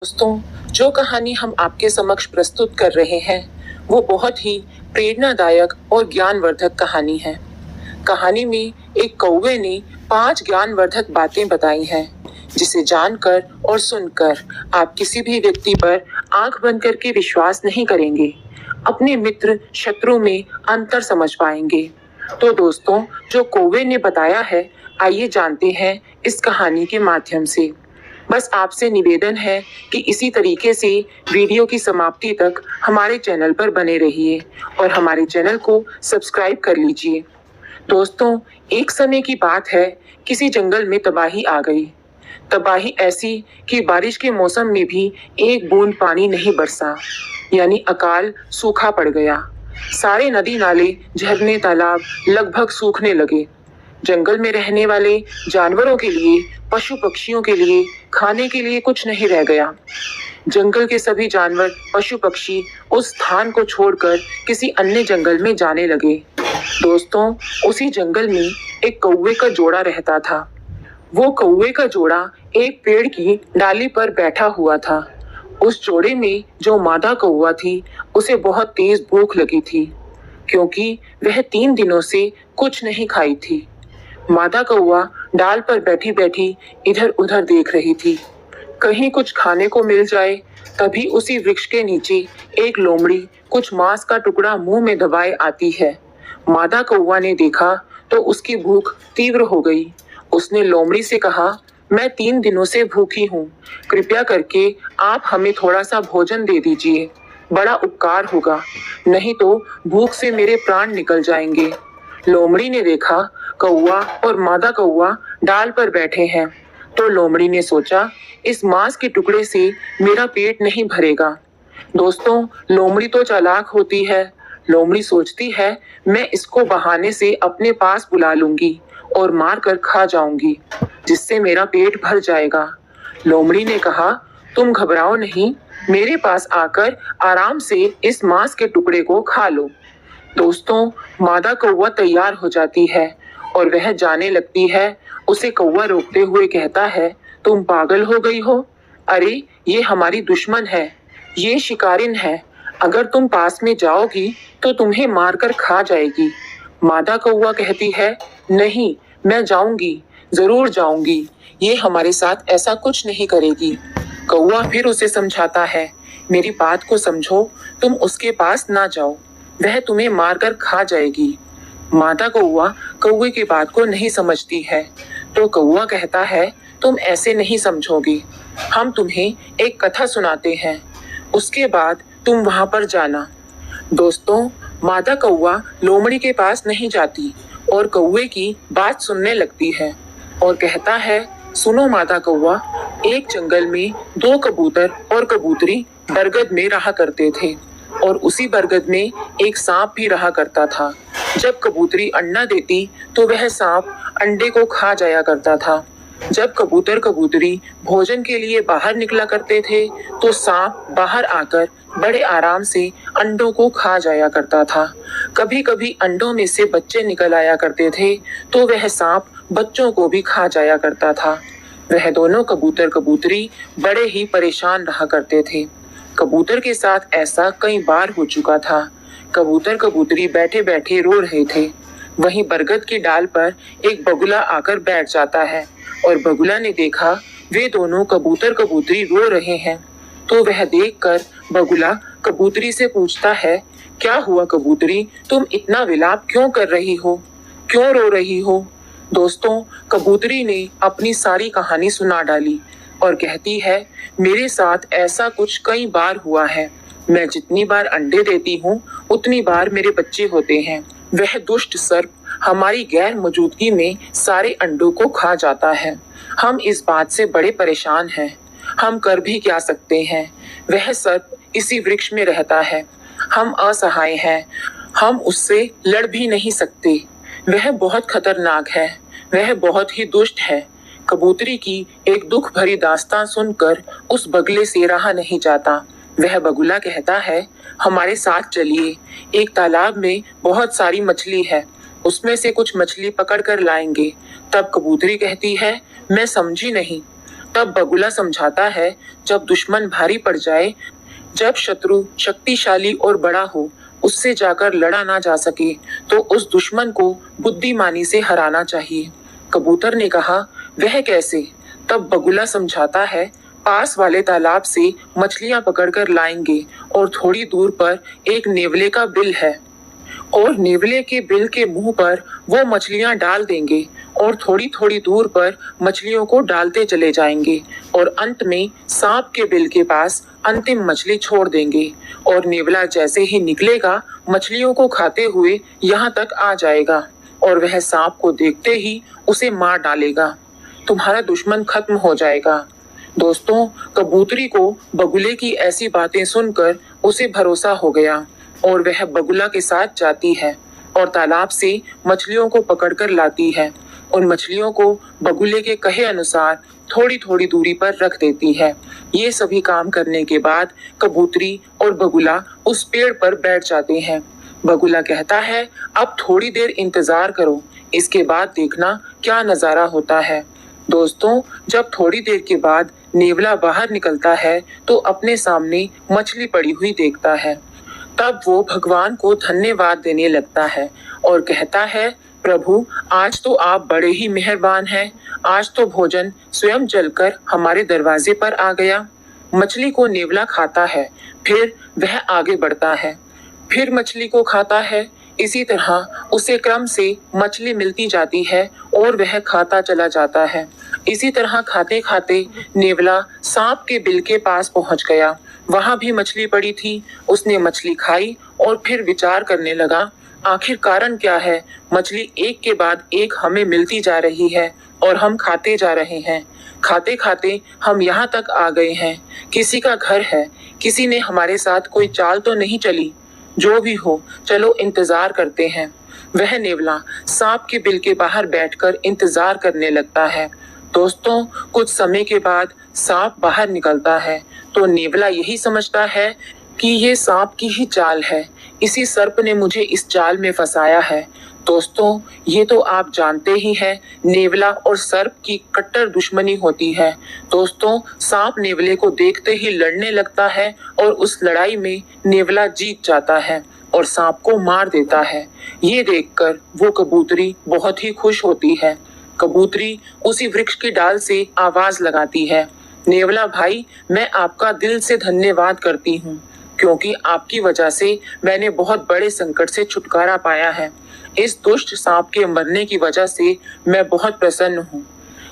दोस्तों, जो कहानी हम आपके समक्ष प्रस्तुत कर रहे हैं वो बहुत ही प्रेरणादायक और ज्ञानवर्धक कहानी है। कहानी में एक कौवे ने 5 ज्ञानवर्धक बातें बताई हैं जिसे जानकर और सुनकर आप किसी भी व्यक्ति पर आंख बंद करके विश्वास नहीं करेंगे, अपने मित्र शत्रु में अंतर समझ पाएंगे। तो दोस्तों, जो कौवे ने बताया है, आइए जानते हैं इस कहानी के माध्यम से। बस आपसे निवेदन है कि इसी तरीके से वीडियो की समाप्ति तक हमारे चैनल पर बने रहिए और हमारे चैनल को सब्सक्राइब कर लीजिए। दोस्तों, एक समय की बात है, किसी जंगल में तबाही आ गई। तबाही ऐसी कि बारिश के मौसम में भी एक बूंद पानी नहीं बरसा, यानी अकाल सूखा पड़ गया। सारे नदी नाले, झरने, तालाब लगभग सूखने लगे। जंगल में रहने वाले जानवरों के लिए, पशु पक्षियों के लिए खाने के लिए कुछ नहीं रह गया। जंगल के सभी जानवर, पशु पक्षी उस स्थान को छोड़कर किसी अन्य जंगल में जाने लगे। दोस्तों, उसी जंगल में एक कौवे का जोड़ा रहता था। वो कौवे का जोड़ा एक पेड़ की डाली पर बैठा हुआ था। उस जोड़े में जो मादा कौवा थी, उसे बहुत तेज भूख लगी थी, क्योंकि वह 3 दिनों से कुछ नहीं खाई थी। मादा कौवा डाल पर बैठी बैठी इधर उधर देख रही थी, कहीं कुछ खाने को मिल जाए। तभी उसी वृक्ष के नीचे एक लोमड़ी कुछ मांस का टुकड़ा मुंह में दबाए आती है। मादा कौवा ने देखा तो उसकी भूख तीव्र हो गई। उसने लोमड़ी से कहा, मैं 3 दिनों से भूखी हूँ, कृपया करके आप हमें थोड़ा सा भोजन दे दीजिए, बड़ा उपकार होगा, नहीं तो भूख से मेरे प्राण निकल जाएंगे। लोमड़ी ने देखा कौवा और मादा कौवा डाल पर बैठे हैं, तो लोमड़ी ने सोचा, इस मांस के टुकड़े से मेरा पेट नहीं भरेगा। दोस्तों, लोमड़ी तो चालाक होती है। लोमड़ी सोचती है, मैं इसको बहाने से अपने पास बुला लूंगी और मार कर खा जाऊंगी, जिससे मेरा पेट भर जाएगा। लोमड़ी ने कहा, तुम घबराओ नहीं, मेरे पास आकर आराम से इस मांस के टुकड़े को खा लो। दोस्तों, मादा कौवा तैयार हो जाती है और वह जाने लगती है। उसे कौवा रोकते हुए कहता है, तुम पागल हो गई हो? अरे, ये हमारी दुश्मन है, ये शिकारिन है। अगर तुम पास में जाओगी तो तुम्हें मारकर खा जाएगी। मादा कौवा कहती है, नहीं, मैं जाऊंगी, जरूर जाऊंगी, ये हमारे साथ ऐसा कुछ नहीं करेगी। कौवा फिर उसे समझाता है, मेरी बात को समझो, तुम उसके पास ना जाओ, वह तुम्हें मारकर खा जाएगी। मादा कौवा कौवे की बात को नहीं समझती है, तो कौवा कहता है, तुम ऐसे नहीं समझोगी, हम तुम्हें एक कथा सुनाते हैं, उसके बाद तुम वहां पर जाना। दोस्तों, मादा कौवा लोमड़ी के पास नहीं जाती और कौवे की बात सुनने लगती है और कहता है, सुनो मादा कौवा, एक जंगल में 2 कबूतर और कबूतरी बरगद में रहा करते थे और उसी बरगद में एक सांप भी रहा करता था। जब कबूतरी अंडा देती तो वह सांप अंडे को खा जाया करता था। जब कबूतर कबूतरी भोजन के लिए बाहर निकला करते थे तो सांप बाहर आकर बड़े आराम से अंडों को खा जाया करता था। कभी कभी अंडों में से बच्चे निकल आया करते थे तो वह सांप बच्चों को भी खा जाया करता था। वह दोनों कबूतर कबूतरी बड़े ही परेशान रहा करते थे। कबूतर के साथ ऐसा कई बार हो चुका था। कबूतर कबूतरी बैठे बैठे रो रहे थे। वहीं बरगद की डाल पर एक बगुला आकर बैठ जाता है और बगुला ने देखा वे दोनों कबूतर कबूतरी रो रहे हैं, तो वह देखकर बगुला कबूतरी से पूछता है, क्या हुआ कबूतरी, तुम इतना विलाप क्यों कर रही हो, क्यों रो रही हो? दोस्तों, कबूतरी ने अपनी सारी कहानी सुना डाली और कहती है, मेरे साथ ऐसा कुछ कई बार हुआ है। मैं जितनी बार अंडे देती हूँ उतनी बार मेरे बच्चे होते हैं। वह दुष्ट सर्प हमारी गैर मौजूदगी में सारे अंडों को खा जाता है। हम इस बात से बड़े परेशान हैं। हम कर भी क्या सकते हैं? वह सर्प इसी वृक्ष में रहता है। हम असहाय हैं, हम उससे लड़ भी नहीं सकते। वह बहुत खतरनाक है, वह बहुत ही दुष्ट है। कबूतरी की एक दुख भरी दास्तान सुनकर उस बगले से रहा नहीं जाता। वह बगुला कहता है, हमारे साथ चलिए, एक तालाब में बहुत सारी मछली है, उसमें से कुछ मछली पकड़ कर लाएंगे। तब कबूतरी कहती है, मैं समझी नहीं। तब बगुला समझाता है, जब दुश्मन भारी पड़ जाए, जब शत्रु शक्तिशाली और बड़ा हो, उससे जाकर लड़ा ना जा सके, तो उस दुश्मन को बुद्धिमानी से हराना चाहिए। कबूतर ने कहा, वह कैसे? तब बगुला समझाता है, पास वाले तालाब से मछलियां पकड़कर लाएंगे और थोड़ी दूर पर एक नेवले का बिल है और नेवले के बिल के मुंह पर वो मछलियां डाल देंगे और थोड़ी थोड़ी दूर पर मछलियों को डालते चले जाएंगे और अंत में सांप के बिल के पास अंतिम मछली छोड़ देंगे और नेवला जैसे ही निकलेगा मछलियों को खाते हुए यहाँ तक आ जाएगा और वह सांप को देखते ही उसे मार डालेगा। तुम्हारा दुश्मन खत्म हो जाएगा। दोस्तों, कबूतरी को बगुले की ऐसी बातें सुनकर उसे भरोसा हो गया और वह बगुला के साथ जाती है और तालाब से मछलियों को पकड़कर लाती है। उन मछलियों को बगुले के कहे अनुसार थोड़ी थोड़ी दूरी पर रख देती है। ये सभी काम करने के बाद कबूतरी और बगुला उस पेड़ पर बैठ जाते हैं। बगुला कहता है, अब थोड़ी देर इंतजार करो, इसके बाद देखना क्या नजारा होता है। दोस्तों, जब थोड़ी देर के बाद नेवला बाहर निकलता है तो अपने सामने मछली पड़ी हुई देखता है। तब वो भगवान को धन्यवाद देने लगता है और कहता है, प्रभु, आज तो आप बड़े ही मेहरबान हैं। आज तो भोजन स्वयं जलकर हमारे दरवाजे पर आ गया। मछली को नेवला खाता है, फिर वह आगे बढ़ता है, फिर मछली को खाता है। इसी तरह उसे क्रम से मछली मिलती जाती है और वह खाता चला जाता है। इसी तरह खाते खाते नेवला सांप के बिल के पास पहुंच गया। वहां भी मछली पड़ी थी। उसने मछली खाई और फिर विचार करने लगा, आखिर कारण क्या है? मछली एक के बाद एक हमें मिलती जा रही है और हम खाते जा रहे हैं। खाते खाते हम यहाँ तक आ गए हैं। किसी का घर है, किसी ने हमारे साथ कोई चाल तो नहीं चली। जो भी हो, चलो इंतजार करते हैं। वह नेवला सांप के बिल के बाहर बैठकर इंतजार करने लगता है। दोस्तों, कुछ समय के बाद सांप बाहर निकलता है तो नेवला यही समझता है कि ये सांप की ही चाल है। इसी सर्प ने मुझे इस चाल में फंसाया है। दोस्तों, ये तो आप जानते ही हैं, नेवला और सर्प की कट्टर दुश्मनी होती है। दोस्तों, सांप नेवले को देखते ही लड़ने लगता है और उस लड़ाई में नेवला जीत जाता है और सांप को मार देता है। ये देखकर वो कबूतरी बहुत ही खुश होती है। कबूतरी उसी वृक्ष की डाल से आवाज लगाती है, नेवला भाई, मैं आपका दिल से धन्यवाद करती हूँ, क्योंकि आपकी वजह से मैंने बहुत बड़े संकट से छुटकारा पाया है। इस दुष्ट सांप के मरने की वजह से मैं बहुत प्रसन्न हूँ।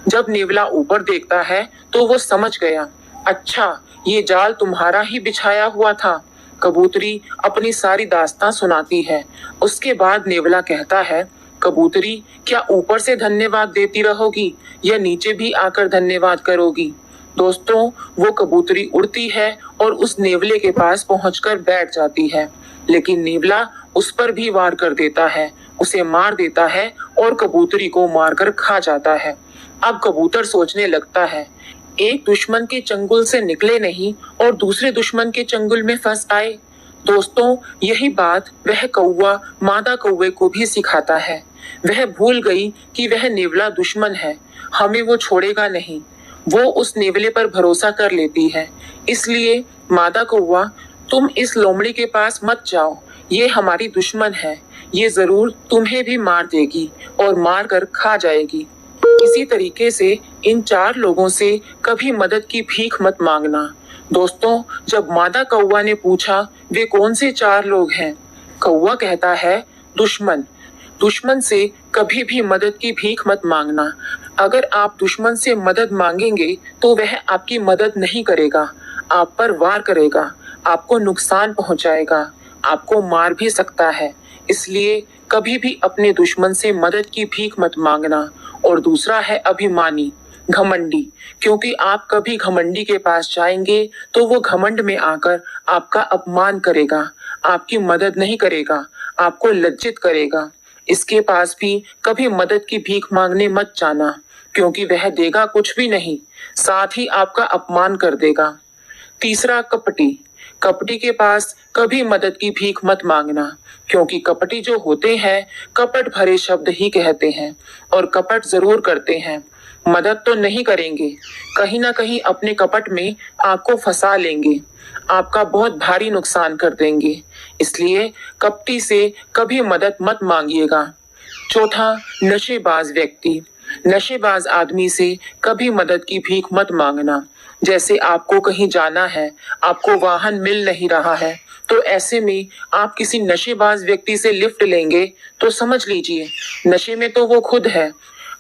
जब नेवला ऊपर देखता है तो वो समझ गया, अच्छा, ये जाल तुम्हारा ही बिछाया हुआ था। कबूतरी अपनी सारी दास्तां सुनाती है। उसके बाद नेवला कहता है, कबूतरी, क्या ऊपर से धन्यवाद देती रहोगी या नीचे भी आकर धन्यवाद करोगी? दोस्तों, वो कबूतरी उड़ती है और उस नेवले के पास पहुंचकर बैठ जाती है, लेकिन नेवला उस पर भी वार कर देता है, उसे मार देता है और कबूतरी को मारकर खा जाता है। अब कबूतर सोचने लगता है, एक दुश्मन के चंगुल से निकले नहीं और दूसरे दुश्मन के चंगुल में फंस आए। दोस्तों, यही बात वह कौवा मादा कौवे को भी सिखाता है। वह भूल गई कि वह नेवला दुश्मन है, हमें वो छोड़ेगा नहीं। वो उस नेवले पर भरोसा कर लेती है। इसलिए मादा कौवा, तुम इस लोमड़ी के पास मत जाओ, ये हमारी दुश्मन है, ये जरूर तुम्हें भी मार देगी और मार कर खा जाएगी। इसी तरीके से इन 4 लोगों से कभी मदद की भीख मत मांगना। दोस्तों, जब मादा कौवा ने पूछा वे कौन से 4 लोग हैं, कौवा कहता है, दुश्मन। दुश्मन से कभी भी मदद की भीख मत मांगना। अगर आप दुश्मन से मदद मांगेंगे तो वह आपकी मदद नहीं करेगा, आप पर वार करेगा, आपको नुकसान पहुंचाएगा, आपको मार भी सकता है। इसलिए कभी भी अपने दुश्मन से मदद की भीख मत मांगना। और दूसरा है अभिमानी, घमंडी, क्योंकि आप कभी घमंडी के पास जाएंगे तो वो घमंड में आकर आपका अपमान करेगा, आपकी मदद नहीं करेगा, आपको लज्जित करेगा। इसके पास भी कभी मदद की भीख मांगने मत जाना, क्योंकि वह देगा कुछ भी नहीं, साथ ही आपका अपमान कर देगा। तीसरा, कपटी। कपटी के पास कभी मदद की भीख मत मांगना, क्योंकि कपटी जो होते हैं कपट भरे शब्द ही कहते हैं और कपट जरूर करते हैं। मदद तो नहीं करेंगे, कहीं ना कहीं अपने कपट में आपको फंसा लेंगे, आपका बहुत भारी नुकसान कर देंगे। इसलिए कपटी से कभी मदद मत मांगिएगा। चौथा, नशेबाज व्यक्ति। नशेबाज आदमी से कभी मदद की भीख मत मांगना। जैसे आपको कहीं जाना है, आपको वाहन मिल नहीं रहा है, तो ऐसे में आप किसी नशेबाज व्यक्ति से लिफ्ट लेंगे तो समझ लीजिए नशे में तो वो खुद है,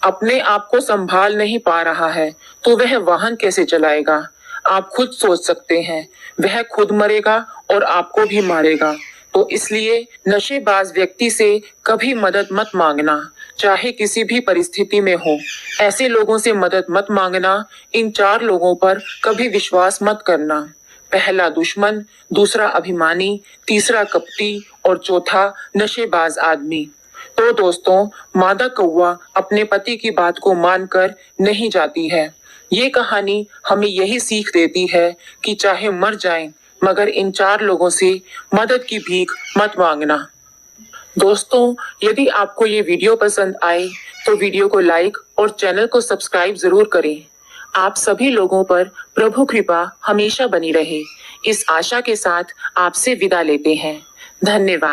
अपने आप को संभाल नहीं पा रहा है, तो वह वाहन कैसे चलाएगा? आप खुद सोच सकते हैं, वह खुद मरेगा और आपको भी मारेगा। तो इसलिए नशेबाज व्यक्ति से कभी मदद मत मांगना, चाहे किसी भी परिस्थिति में हो। ऐसे लोगों से मदद मत मांगना। इन 4 लोगों पर कभी विश्वास मत करना। पहला दुश्मन, दूसरा अभिमानी, तीसरा कपटी और चौथा नशेबाज आदमी। तो दोस्तों, मादा कौवा अपने पति की बात को मानकर नहीं जाती है। ये कहानी हमें यही सीख देती है कि चाहे मर जाएं, मगर इन 4 लोगों से मदद की भीख मत मांगना। दोस्तों, यदि आपको ये वीडियो पसंद आए तो वीडियो को लाइक और चैनल को सब्सक्राइब जरूर करें। आप सभी लोगों पर प्रभु कृपा हमेशा बनी रहे, इस आशा के साथ आपसे विदा लेते हैं। धन्यवाद।